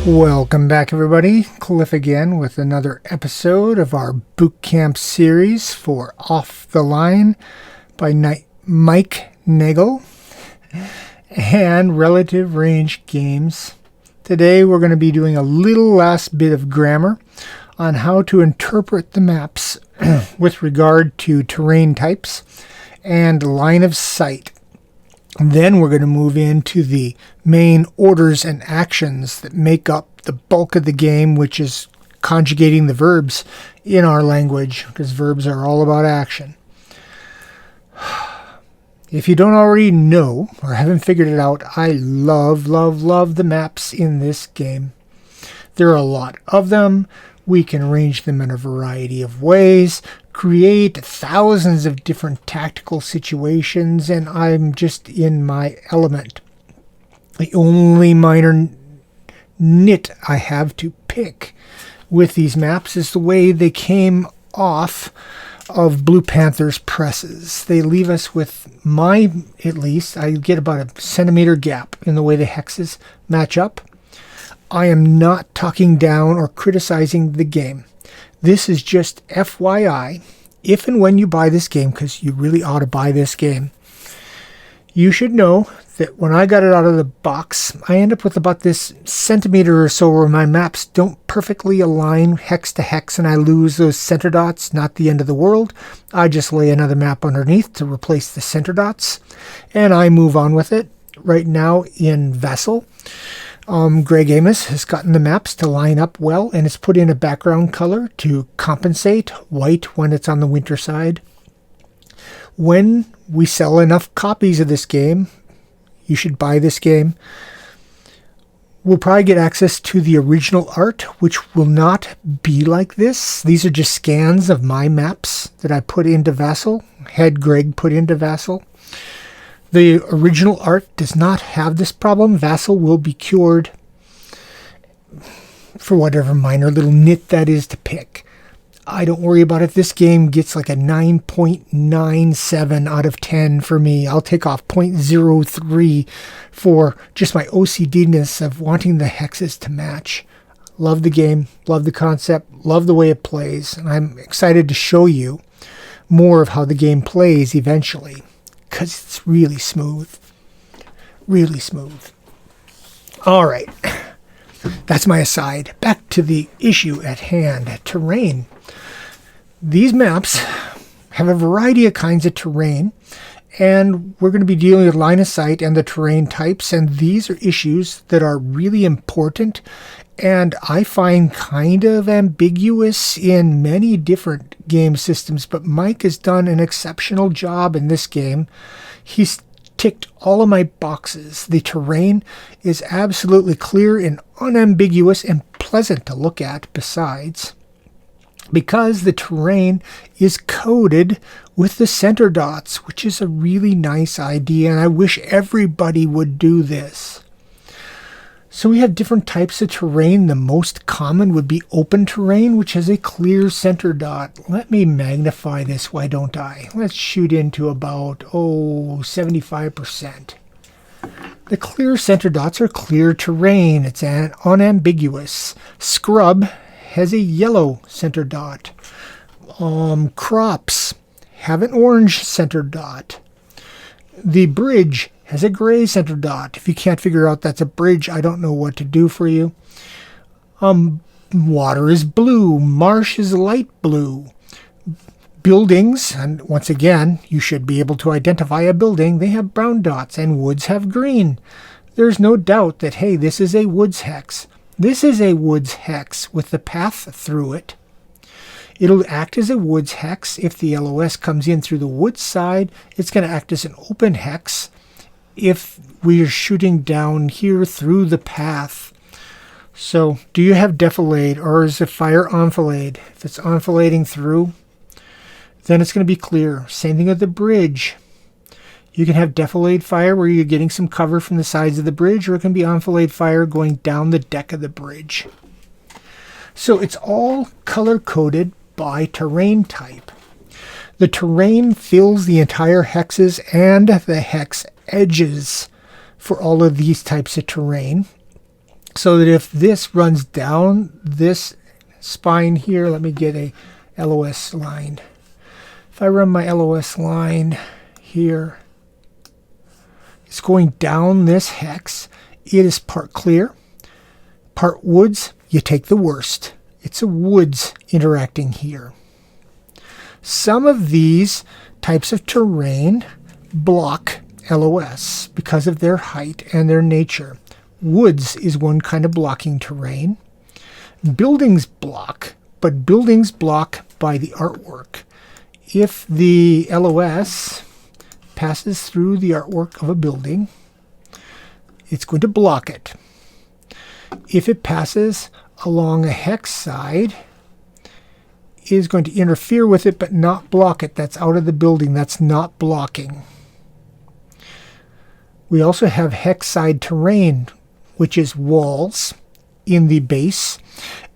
Welcome back, everybody. Cliff again with another episode of our bootcamp series for Off the Line by Mike Nagel and Relative Range Games. Today we're going to be doing a little last bit of grammar on how to interpret the maps with regard to terrain types and line of sight. Then we're going to move into the main orders and actions that make up the bulk of the game, which is conjugating the verbs in our language, because verbs are all about action. If you don't already know or haven't figured it out, I love the maps in this game. There are a lot of them. We can arrange them in a variety of ways, create thousands of different tactical situations, and I'm just in my element. The only minor nit I have to pick with these maps is the way they came off of Blue Panther's presses. They leave us with at least, I get about a centimeter gap in the way the hexes match up. I am not talking down or criticizing the game. This is just FYI. If and when you buy this game, because you really ought to buy this game, you should know that when I got it out of the box, I end up with about this centimeter or so where my maps don't perfectly align hex to hex, and I lose those center dots. Not the end of the world. I just lay another map underneath to replace the center dots, and I move on with it. Right now in Vessel, Greg Amos has gotten the maps to line up well, and it's put in a background color to compensate white when it's on the winter side. When we sell enough copies of this game, you should buy this game. We'll probably get access to the original art, which will not be like this. These are just scans of my maps that I put into Vassal, had Greg put into Vassal. The original art does not have this problem. Vassal will be cured for whatever minor little nit that is to pick. I don't worry about it. This game gets like a 9.97 out of 10 for me. I'll take off 0.03 for just my OCD-ness of wanting the hexes to match. Love the game, love the concept, love the way it plays, and I'm excited to show you more of how the game plays eventually, because it's really smooth. Really smooth. All right. That's my aside. Back to the issue at hand, terrain. These maps have a variety of kinds of terrain, and we're going to be dealing with line of sight and the terrain types, and these are issues that are really important and I find kind of ambiguous in many different game systems, but Mike has done an exceptional job in this game. He's ticked all of my boxes. The terrain is absolutely clear and unambiguous and pleasant to look at besides, because the terrain is coded with the center dots, which is a really nice idea, and I wish everybody would do this. So we have different types of terrain. The most common would be open terrain, which has a clear center dot. Let me magnify this, why don't I? Let's shoot into about, 75%. The clear center dots are clear terrain. It's unambiguous. Scrub has a yellow center dot. Crops have an orange center dot. The bridge has a gray center dot. If you can't figure out that's a bridge, I don't know what to do for you. Water is blue. Marsh is light blue. Buildings, and once again, you should be able to identify a building. They have brown dots, and woods have green. There's no doubt that, hey, this is a woods hex. This is a woods hex with the path through it. It'll act as a woods hex. If the LOS comes in through the woods side, it's going to act as an open hex if we're shooting down here through the path. So, do you have defilade, or is it fire enfilade? If it's enfilading through, then it's going to be clear. Same thing with the bridge. You can have defilade fire where you're getting some cover from the sides of the bridge, or it can be enfilade fire going down the deck of the bridge. So it's all color-coded by terrain type. The terrain fills the entire hexes and the hex edges for all of these types of terrain. So that if this runs down this spine here, let me get a LOS line. If I run my LOS line here, it's going down this hex. It is part clear, part woods. You take the worst. It's a woods interacting here. Some of these types of terrain block LOS because of their height and their nature. Woods is one kind of blocking terrain. Buildings block, but buildings block by the artwork. If the LOS passes through the artwork of a building, it's going to block it. If it passes along a hex side, it is going to interfere with it but not block it. That's out of the building. That's not blocking. We also have hex side terrain, which is walls in the base,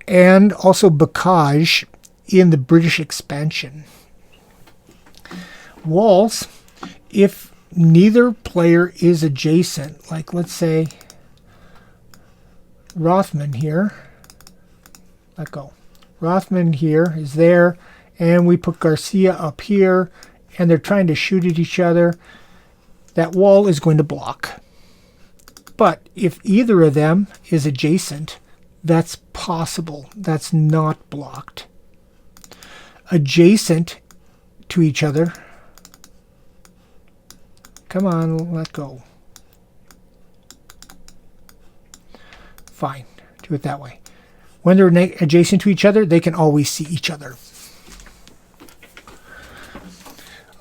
and also bocage in the British expansion. Walls, if neither player is adjacent, like let's say Rothman here, let go. Rothman here is there, and we put Garcia up here, and they're trying to shoot at each other. That wall is going to block. But if either of them is adjacent, that's possible. That's not blocked. Adjacent to each other. Come on, let go. Fine, do it that way. When they're adjacent to each other, they can always see each other.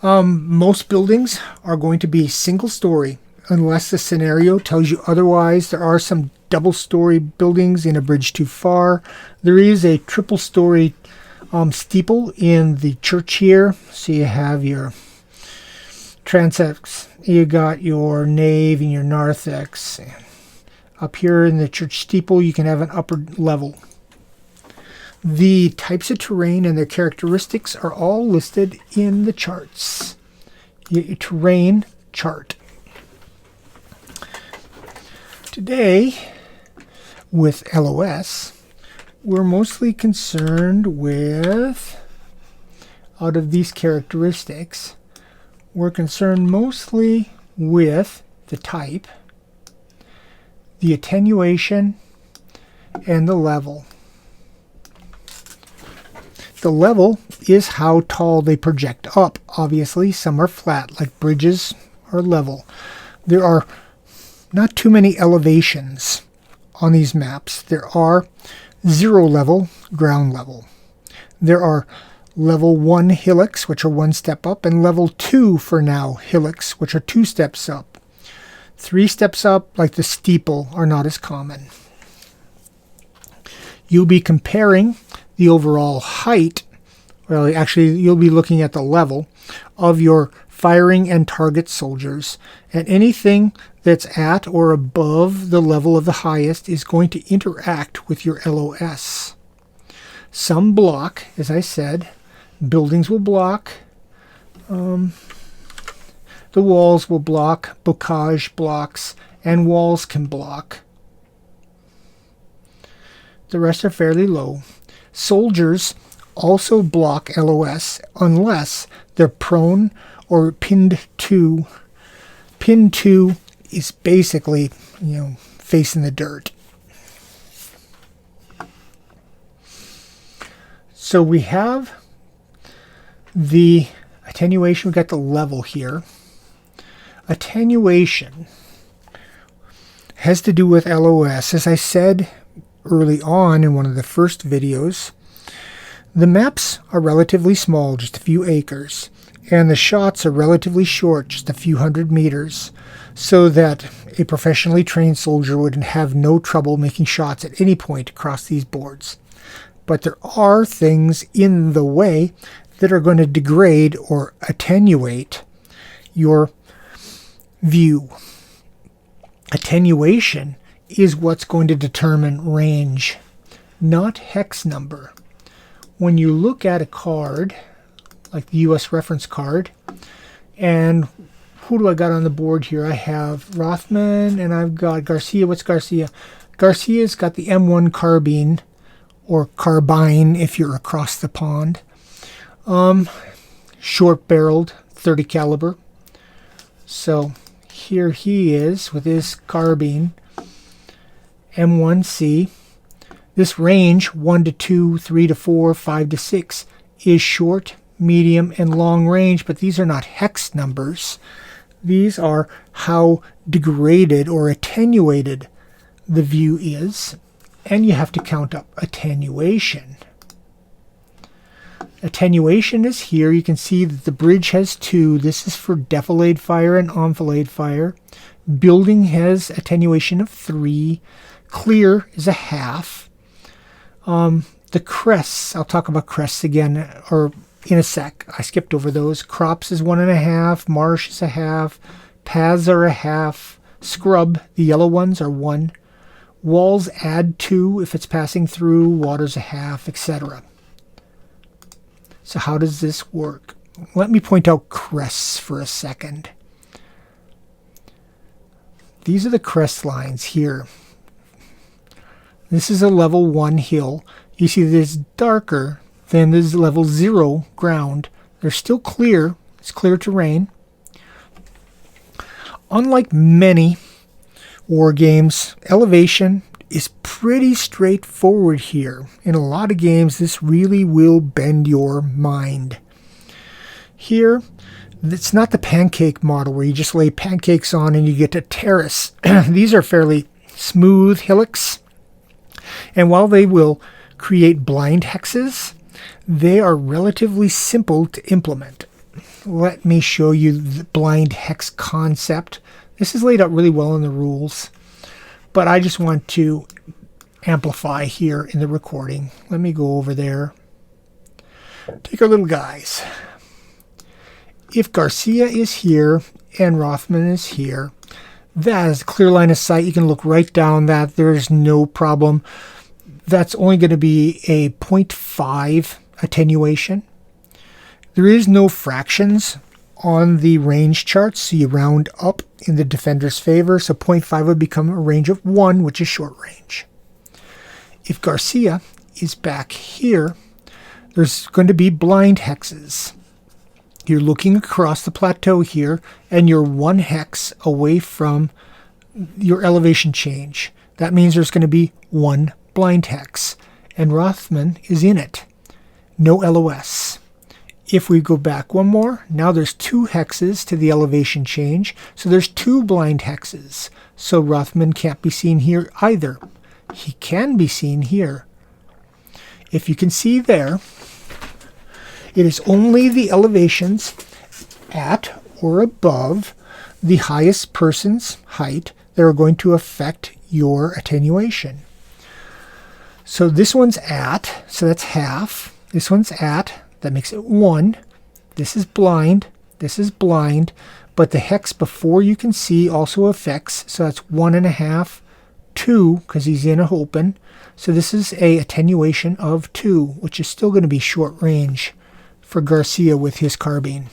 Most buildings are going to be single story unless the scenario tells you otherwise. There are some double story buildings in A Bridge Too Far. There is a triple story steeple in the church here. So you have your transepts, you got your nave and your narthex. Up here in the church steeple, you can have an upper level. The types of terrain and their characteristics are all listed in the charts. Your terrain chart. Today, with LOS, we're mostly concerned with, out of these characteristics, we're concerned mostly with the type, the attenuation, and the level. The level is how tall they project up. Obviously, some are flat, like bridges are level. There are not too many elevations on these maps. There are 0 level, ground level. There are level 1 hillocks, which are 1 step up, and level 2 for now hillocks, which are 2 steps up. 3 steps up, like the steeple, are not as common. You'll be comparing the overall height, well, actually, you'll be looking at the level of your firing and target soldiers, and anything that's at or above the level of the highest is going to interact with your LOS. Some block, as I said, buildings will block, the walls will block, bocage blocks, and walls can block. The rest are fairly low. Soldiers also block LOS unless they're prone or pinned to. Pinned to is basically, facing the dirt. So we have the attenuation, we got the level here. Attenuation has to do with LOS. As I said early on in one of the first videos, the maps are relatively small, just a few acres, and the shots are relatively short, just a few hundred meters, so that a professionally trained soldier would have no trouble making shots at any point across these boards. But there are things in the way that are going to degrade or attenuate your view. Attenuation is what's going to determine range, not hex number. When you look at a card, like the US reference card, and who do I got on the board here? I have Rothman and I've got Garcia. What's Garcia? Garcia's got the M1 carbine, or carbine if you're across the pond. Short-barreled, 30 caliber. So here he is with his carbine, M1C. This range, 1 to 2, 3 to 4, 5 to 6, is short, medium, and long range, but these are not hex numbers. These are how degraded or attenuated the view is, and you have to count up attenuation. Attenuation is here. You can see that the bridge has 2. This is for defilade fire and enfilade fire. Building has attenuation of 3. Clear is a half. The crests, I'll talk about crests again, or in a sec. I skipped over those. Crops is 1.5. Marsh is a half. Paths are a half. Scrub, the yellow ones, are 1. Walls add 2 if it's passing through. Water's a half, etc. So how does this work? Let me point out crests for a second. These are the crest lines here. This is a level 1 hill. You see this darker than this level 0 ground. They're still clear. It's clear terrain. Unlike many war games, elevation is pretty straightforward here. In a lot of games, this really will bend your mind. Here, it's not the pancake model where you just lay pancakes on and you get a terrace. These are fairly smooth hillocks. And while they will create blind hexes, they are relatively simple to implement. Let me show you the blind hex concept. This is laid out really well in the rules, but I just want to amplify here in the recording. Let me go over there. Take our little guys. If Garcia is here and Rothman is here, that is a clear line of sight. You can look right down that. There's no problem. That's only going to be a 0.5 attenuation. There is no fractions on the range charts, so you round up in the defender's favor. So 0.5 would become a range of 1, which is short range. If Garcia is back here, there's going to be blind hexes. You're looking across the plateau here, and you're 1 hex away from your elevation change. That means there's going to be 1 blind hex, and Rothman is in it. No LOS. If we go back one more, now there's 2 hexes to the elevation change, so there's 2 blind hexes. So Rothman can't be seen here either. He can be seen here. If you can see there, it is only the elevations at or above the highest person's height that are going to affect your attenuation. So this one's at, so that's half. This one's at, that makes it 1. This is blind, but the hex before you can see also affects, so that's 1.5, 2, because he's in a open. So this is a attenuation of 2, which is still going to be short range for Garcia with his carbine.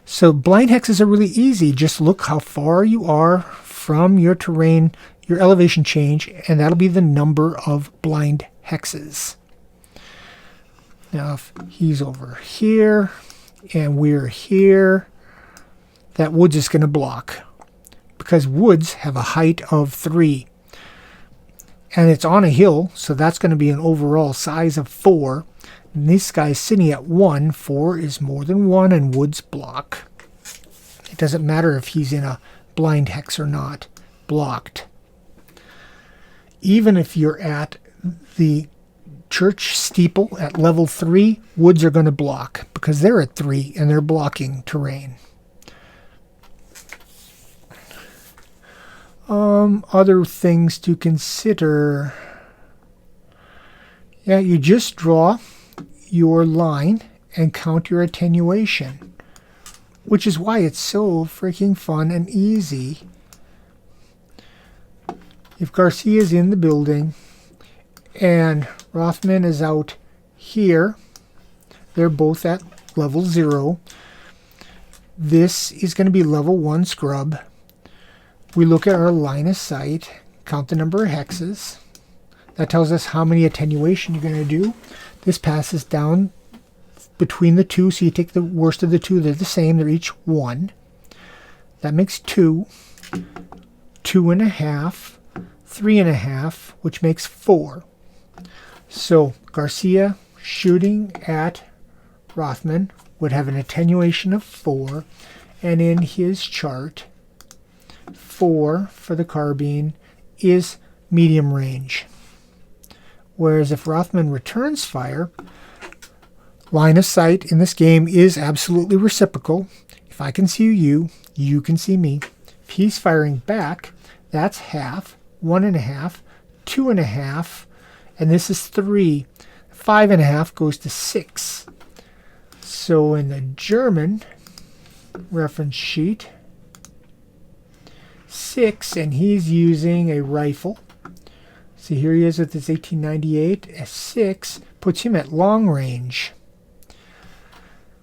So blind hexes are really easy. Just look how far you are from your terrain, your elevation change, and that'll be the number of blind hexes. Now if he's over here and we're here, that woods is going to block because woods have a height of 3. And it's on a hill, so that's going to be an overall size of 4. And this guy's sitting at 1. 4 is more than 1, and woods block. It doesn't matter if he's in a blind hex or not. Blocked. Even if you're at the church steeple at level 3, woods are going to block because they're at 3 and they're blocking terrain. Other things to consider. Yeah, you just draw your line and count your attenuation, which is why it's so freaking fun and easy. If Garcia's in the building and Rothman is out here, they're both at level 0. This is going to be level 1 scrub. We look at our line of sight, count the number of hexes. That tells us how many attenuation you're going to do. This passes down between the two, so you take the worst of the two. They're the same. They're each 1. That makes 2, 2.5, 3.5, which makes 4. So Garcia shooting at Rothman would have an attenuation of 4, and in his chart, 4 for the carbine is medium range. Whereas if Rothman returns fire, line of sight in this game is absolutely reciprocal. If I can see you, you can see me. If he's firing back, that's half, 1.5, 2.5, and this is 3. 5.5 goes to 6. So in the German reference sheet, 6, and he's using a rifle. See, here he is with his 1898. A 6 puts him at long range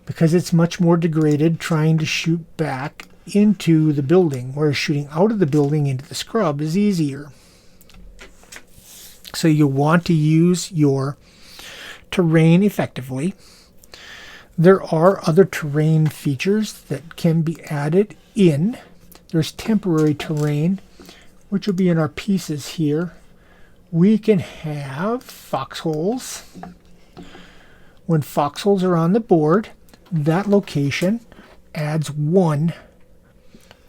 because it's much more degraded trying to shoot back into the building, whereas shooting out of the building into the scrub is easier. So you want to use your terrain effectively. There are other terrain features that can be added in. There's temporary terrain, which will be in our pieces here. We can have foxholes. When foxholes are on the board, that location adds 1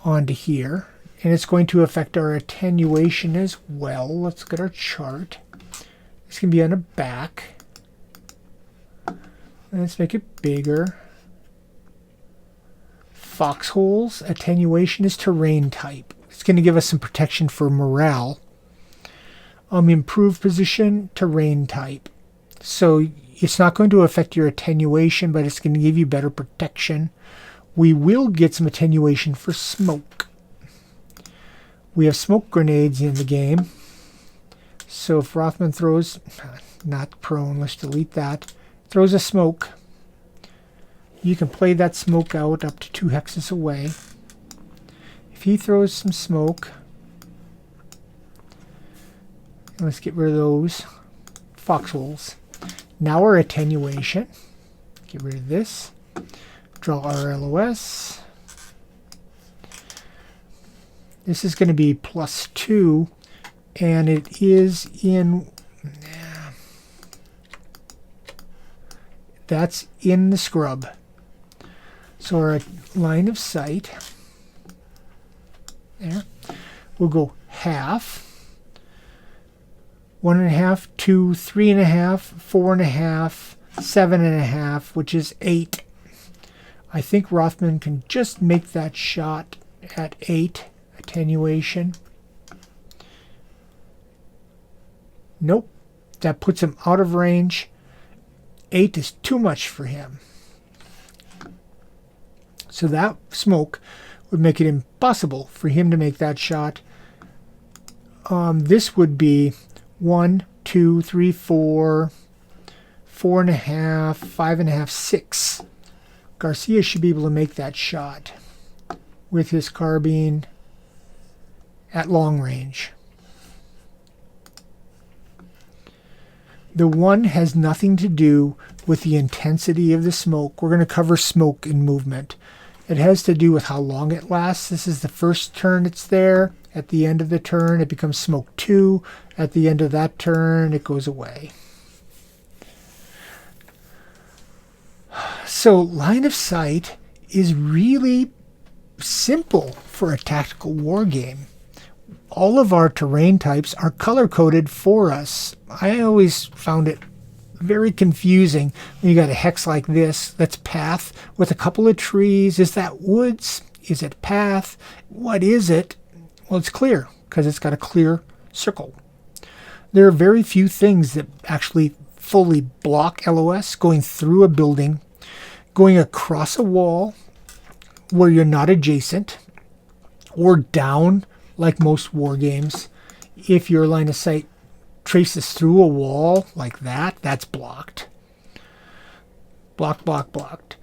onto here, and it's going to affect our attenuation as well. Let's look at our chart. This can be on the back. And let's make it bigger. Foxholes, attenuation is terrain type. It's going to give us some protection for morale. Improved position, terrain type. So it's not going to affect your attenuation, but it's going to give you better protection. We will get some attenuation for smoke. We have smoke grenades in the game. So if Rothman throws, not prone, let's delete that, throws a smoke, you can play that smoke out up to 2 hexes away. If he throws some smoke, let's get rid of those foxholes. Now our attenuation. Get rid of this. Draw our LOS. This is going to be +2, and it is in... That's in the scrub. So our line of sight, there, we'll go half. 1.5, 2, 3.5, 4.5, 7.5, which is 8. I think Rothman can just make that shot at 8 attenuation. Nope, that puts him out of range. 8 is too much for him. So that smoke would make it impossible for him to make that shot. This would be 1, 2, 3, 4, 4.5, 5.5, 6. Garcia should be able to make that shot with his carbine at long range. The 1 has nothing to do with the intensity of the smoke. We're going to cover smoke in movement. It has to do with how long it lasts. This is the first turn it's there. At the end of the turn, it becomes smoke 2. At the end of that turn, it goes away. So line of sight is really simple for a tactical war game. All of our terrain types are color-coded for us. I always found it very confusing when you got a hex like this that's path with a couple of trees. Is that woods? Is it path? What is it? Well, it's clear because it's got a clear circle. There are very few things that actually fully block LOS going through a building, going across a wall where you're not adjacent, or down like most war games. If your line of sight traces through a wall like that, that's blocked. Blocked, blocked, blocked.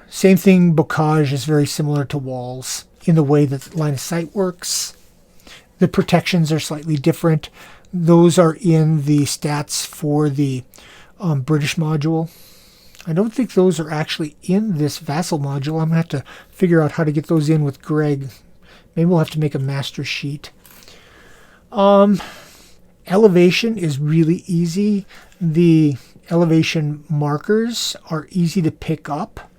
Same thing, bocage is very similar to walls in the way that line of sight works. The protections are slightly different. Those are in the stats for the British module. I don't think those are actually in this Vassal module. I'm going to have to figure out how to get those in with Greg. Maybe we'll have to make a master sheet. Elevation is really easy. The elevation markers are easy to pick up.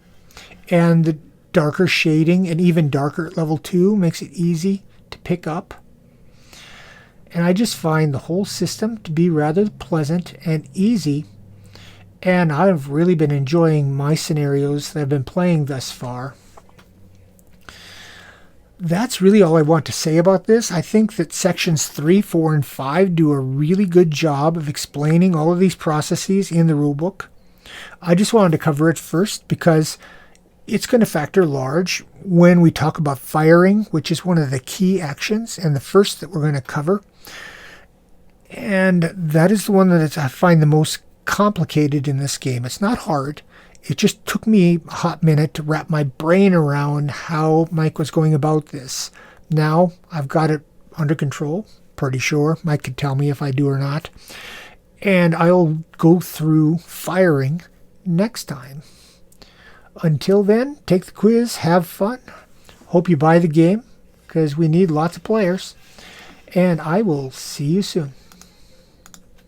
And the darker shading, and even darker at level 2, makes it easy to pick up. And I just find the whole system to be rather pleasant and easy. And I've really been enjoying my scenarios that I've been playing thus far. That's really all I want to say about this. I think that sections 3, 4, and 5 do a really good job of explaining all of these processes in the rulebook. I just wanted to cover it first because it's going to factor large when we talk about firing, which is one of the key actions and the first that we're going to cover. And that is the one that I find the most complicated in this game. It's not hard. It just took me a hot minute to wrap my brain around how Mike was going about this. Now I've got it under control, pretty sure. Mike could tell me if I do or not. And I'll go through firing next time. Until then, take the quiz, have fun. Hope you buy the game because we need lots of players. And I will see you soon.